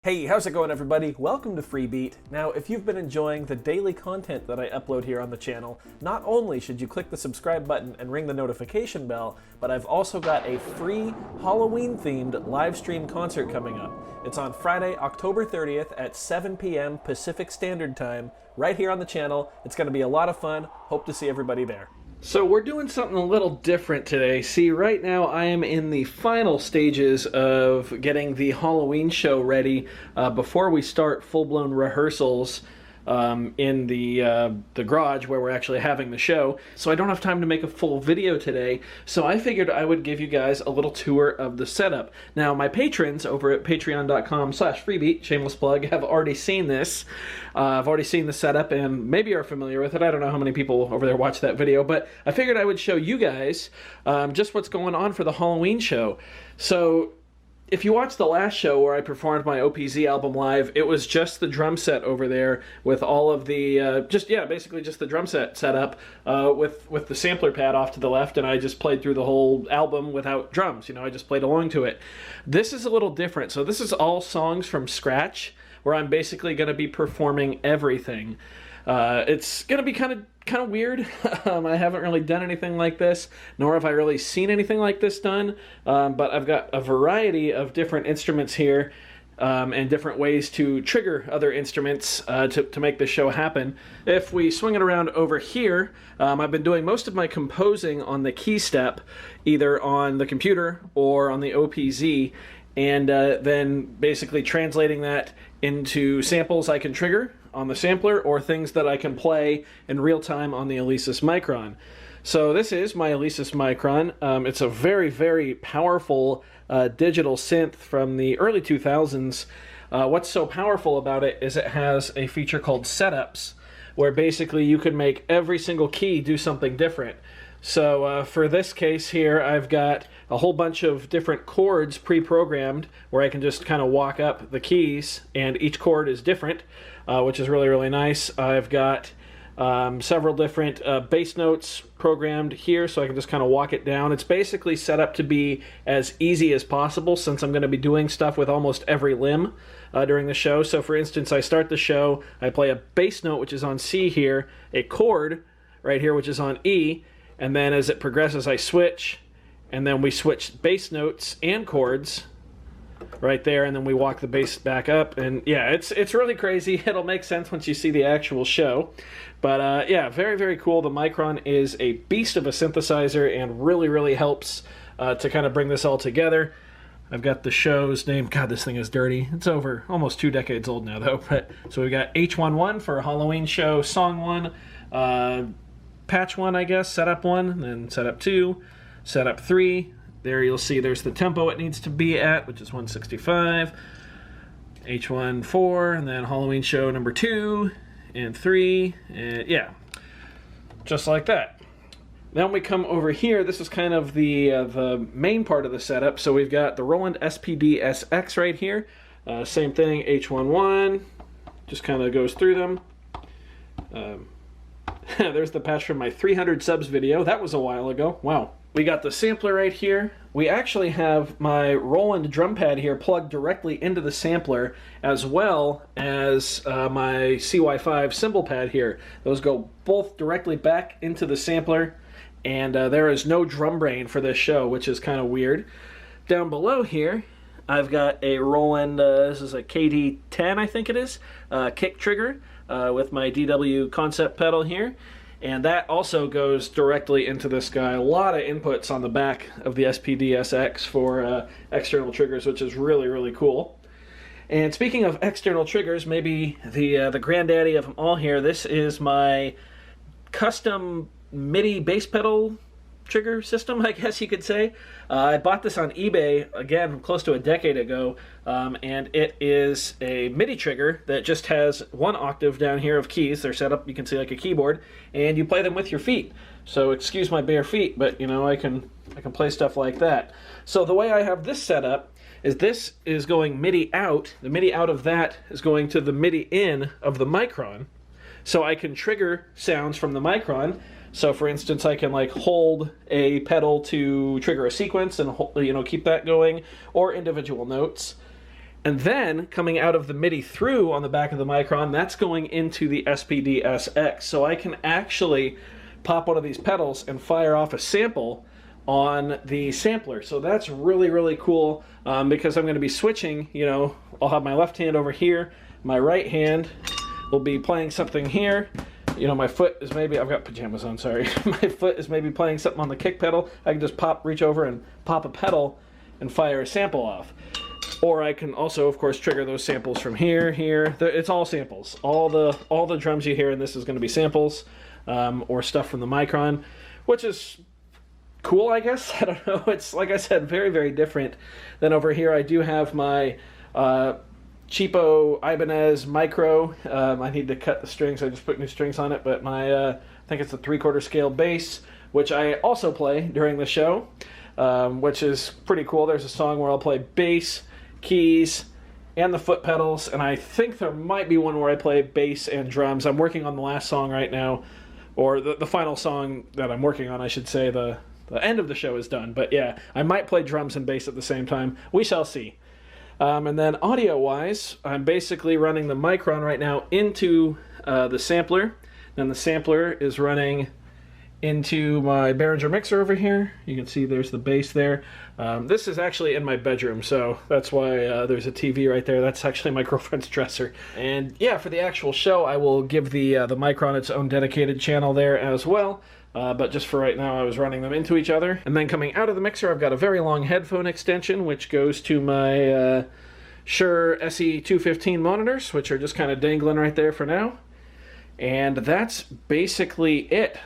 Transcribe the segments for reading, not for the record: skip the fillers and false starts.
Hey, how's it going everybody? Welcome to Freebeat. Now, if you've been enjoying the daily content that I upload here on the channel, not only should you click the subscribe button and ring the notification bell, but I've also got a free Halloween-themed live stream concert coming up. It's on Friday, October 30th at 7 p.m. Pacific Standard Time, right here on the channel. It's going to be a lot of fun. Hope to see everybody there. So we're doing something a little different today. See, right now I am in the final stages of getting the Halloween show ready before we start full-blown rehearsals in the garage where we're actually having the show. So I don't have time to make a full video today, so I figured I would give you guys a little tour of the setup. Now, my patrons over at patreon.com/freebeat, shameless plug, have already seen this. I've already seen the setup and maybe are familiar with it. I don't know how many people over there watch that video, but I figured I would show you guys just what's going on for the Halloween show. So if you watched the last show where I performed my OPZ album live, it was just the drum set over there with all of the, basically just the drum set up with the sampler pad off to the left, and I just played through the whole album without drums. You know, I just played along to it. This is a little different. So this is all songs from scratch, where I'm basically going to be performing everything. It's going to be kind of weird. I haven't really done anything like this, nor have I really seen anything like this done, but I've got a variety of different instruments here and different ways to trigger other instruments to make this show happen. If we swing it around over here, I've been doing most of my composing on the key step, either on the computer or on the OPZ, and then basically translating that into samples I can trigger on the sampler or things that I can play in real time on the Alesis Micron. So this is my Alesis Micron. It's a very, very powerful digital synth from the early 2000s. What's so powerful about it is it has a feature called setups, where basically you can make every single key do something different. So for this case here, I've got a whole bunch of different chords pre-programmed where I can just kind of walk up the keys, and each chord is different, which is really, really nice. I've got several different bass notes programmed here, so I can just kind of walk it down. It's basically set up to be as easy as possible, since I'm going to be doing stuff with almost every limb during the show. So for instance, I start the show, I play a bass note, which is on C here, a chord right here, which is on E, and then as it progresses, I switch, and then we switch bass notes and chords right there, and then we walk the bass back up. And yeah, it's really crazy. It'll make sense once you see the actual show. But yeah, very, very cool. The Micron is a beast of a synthesizer and really, really helps to kind of bring this all together. I've got the show's name. God, this thing is dirty. It's over almost 2 decades old now, though. But so we got H11 for Halloween show, song 1, patch 1, I guess, setup 1, then setup 2, setup 3. There you'll see there's the tempo it needs to be at, which is 165. H14, and then Halloween show number 2 and 3, and yeah, just like that. Then we come over here. This is kind of the main part of the setup. So we've got the Roland SPD SX right here. Same thing, H11, just kind of goes through them. There's the patch from my 300 subs video. That was a while ago. Wow. We got the sampler right here. We actually have my Roland drum pad here plugged directly into the sampler, as well as my CY5 cymbal pad here. Those go both directly back into the sampler, and there is no drum brain for this show, which is kind of weird. Down below here, I've got a Roland, this is a KD10, I think it is, kick trigger with my DW concept pedal here. And that also goes directly into this guy. A lot of inputs on the back of the SPD-SX for external triggers, which is really, really cool. And speaking of external triggers, maybe the granddaddy of them all here, this is my custom MIDI bass pedal trigger system, I guess you could say. I bought this on eBay, again, close to a decade ago, and it is a MIDI trigger that just has 1 octave down here of keys. They're set up, you can see, like a keyboard, and you play them with your feet. So excuse my bare feet, but you know, I can play stuff like that. So the way I have this set up is this is going MIDI out. The MIDI out of that is going to the MIDI in of the Micron. So I can trigger sounds from the Micron. So for instance, I can like hold a pedal to trigger a sequence and, you know, keep that going, or individual notes. And then coming out of the MIDI through on the back of the Micron, that's going into the SPD-SX. So I can actually pop one of these pedals and fire off a sample on the sampler. So that's really, really cool because I'm going to be switching, you know, I'll have my left hand over here, my right hand will be playing something here. You know, my foot is maybe, I've got pajamas on, sorry. My foot is maybe playing something on the kick pedal. I can just reach over and pop a pedal and fire a sample off. Or I can also, of course, trigger those samples from here. It's all samples. All the drums you hear in this is going to be samples or stuff from the Micron, which is cool, I guess. I don't know. It's, like I said, very, very different than over here. I do have my cheapo Ibanez Micro. I need to cut the strings. I just put new strings on it, but my I think it's a 3/4 scale bass, which I also play during the show, which is pretty cool. There's a song where I'll play bass, keys, and the foot pedals, and I think there might be one where I play bass and drums. I'm working on the last song right now, or the final song that I'm working on, I should say. The end of the show is done, but yeah, I might play drums and bass at the same time. We shall see. And then audio-wise, I'm basically running the Micron right now into the sampler. Then the sampler is running into my Behringer mixer over here. You can see there's the bass there. This is actually in my bedroom, so that's why there's a TV right there. That's actually my girlfriend's dresser. And yeah, for the actual show, I will give the Micron its own dedicated channel there as well. But just for right now, I was running them into each other. And then coming out of the mixer, I've got a very long headphone extension, which goes to my Shure SE215 monitors, which are just kind of dangling right there for now. And that's basically it.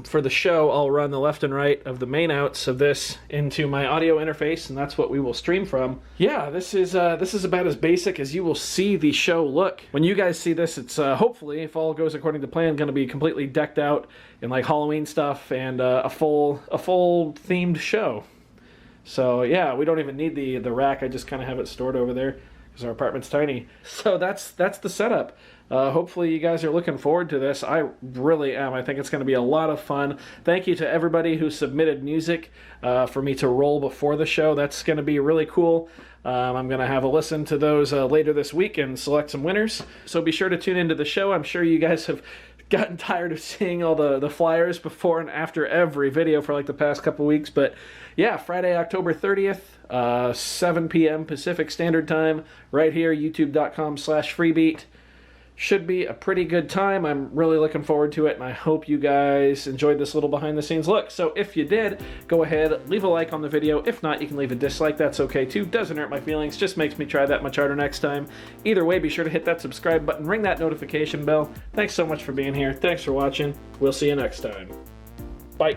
For the show, I'll run the left and right of the main outs of this into my audio interface, and that's what we will stream from. Yeah, this is about as basic as you will see the show look. When you guys see this, it's hopefully, if all goes according to plan, going to be completely decked out in like Halloween stuff and a full themed show. So yeah, we don't even need the rack. I just kind of have it stored over there because our apartment's tiny. So that's the setup. Hopefully you guys are looking forward to this. I really am. I think it's going to be a lot of fun. Thank you to everybody who submitted music for me to roll before the show. That's going to be really cool. I'm going to have a listen to those later this week and select some winners. So be sure to tune into the show. I'm sure you guys have gotten tired of seeing all the flyers before and after every video for like the past couple weeks. But yeah, Friday, October 30th, 7 p.m. Pacific Standard Time, right here, youtube.com/freebeat. Should be a pretty good time. I'm really looking forward to it, and I hope you guys enjoyed this little behind-the-scenes look. So if you did, go ahead, leave a like on the video. If not, you can leave a dislike. That's okay, too. Doesn't hurt my feelings. Just makes me try that much harder next time. Either way, be sure to hit that subscribe button, ring that notification bell. Thanks so much for being here. Thanks for watching. We'll see you next time. Bye.